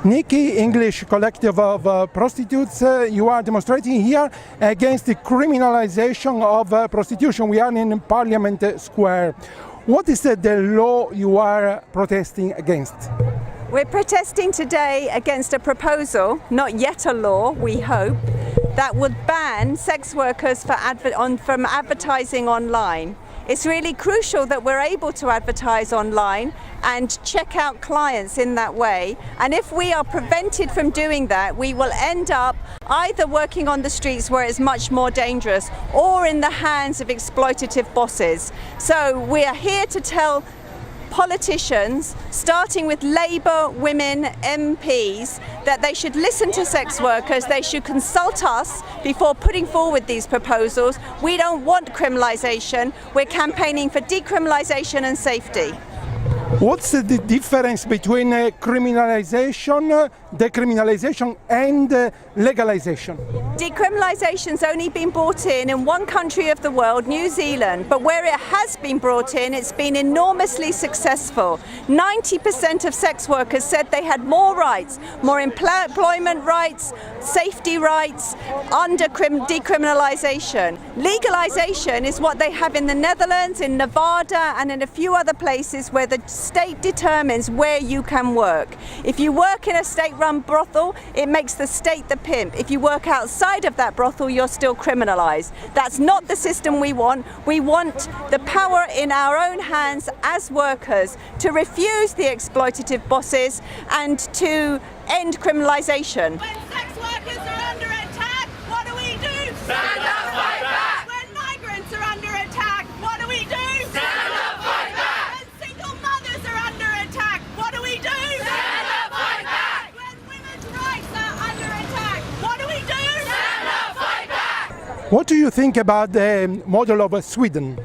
Nikki, English collective of prostitutes, you are demonstrating here against the criminalization of prostitution. We are in Parliament Square. What is the law you are protesting against? We're protesting today against a proposal, not yet a law, we hope, that would ban sex workers from advertising online. It's really crucial that we're able to advertise online and check out clients in that way. And if we are prevented from doing that, we will end up either working on the streets where it's much more dangerous or in the hands of exploitative bosses. So we are here to tell politicians, starting with Labour women MPs, that they should listen to sex workers, they should consult us before putting forward these proposals. We don't want criminalisation, we're campaigning for decriminalisation and safety. What's the difference between criminalization, decriminalization and legalization? Decriminalisation's only been brought in one country of the world, New Zealand, but where it has been brought in, it's been enormously successful. 90% of sex workers said they had more rights, more employment rights, safety rights under decriminalisation. Legalisation is what they have in the Netherlands, in Nevada and in a few other places where the state determines where you can work. If you work in a state-run brothel, it makes the state the pimp. If you work outside of that brothel, you're still criminalised. That's not the system we want. We want the power in our own hands as workers to refuse the exploitative bosses and to end criminalisation. When sex workers are under attack, what do we do? Stand up, fight back! When migrants are under attack, what do we do? Stand up, fight back! When single mothers are under attack, what do we do? Stand up, fight back! When women's rights are under attack, what do we do? Stand up, fight back! What do you think about the model of Sweden?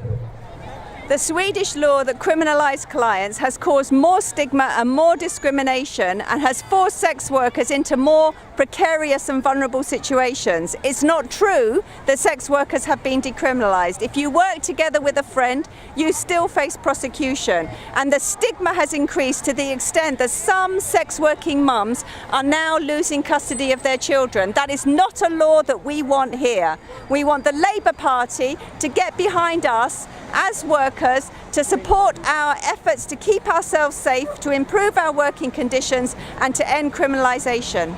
The Swedish law that criminalised clients has caused more stigma and more discrimination and has forced sex workers into more precarious and vulnerable situations. It's not true that sex workers have been decriminalised. If you work together with a friend, you still face prosecution. And the stigma has increased to the extent that some sex working mums are now losing custody of their children. That is not a law that we want here. We want the Labour Party to get behind us as workers to support our efforts to keep ourselves safe, to improve our working conditions and to end criminalisation.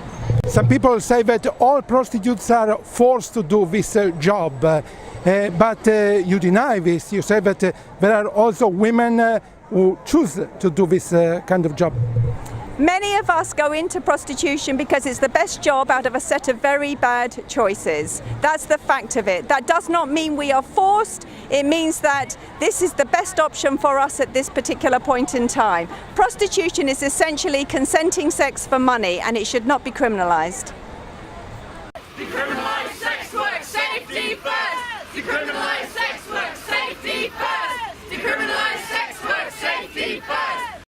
Some people say that all prostitutes are forced to do this job, but you deny this. You say that there are also women who choose to do this kind of job. Many of us go into prostitution because it's the best job out of a set of very bad choices. That's the fact of it. That does not mean we are forced. It means that this is the best option for us at this particular point in time. Prostitution is essentially consenting sex for money, and it should not be criminalised.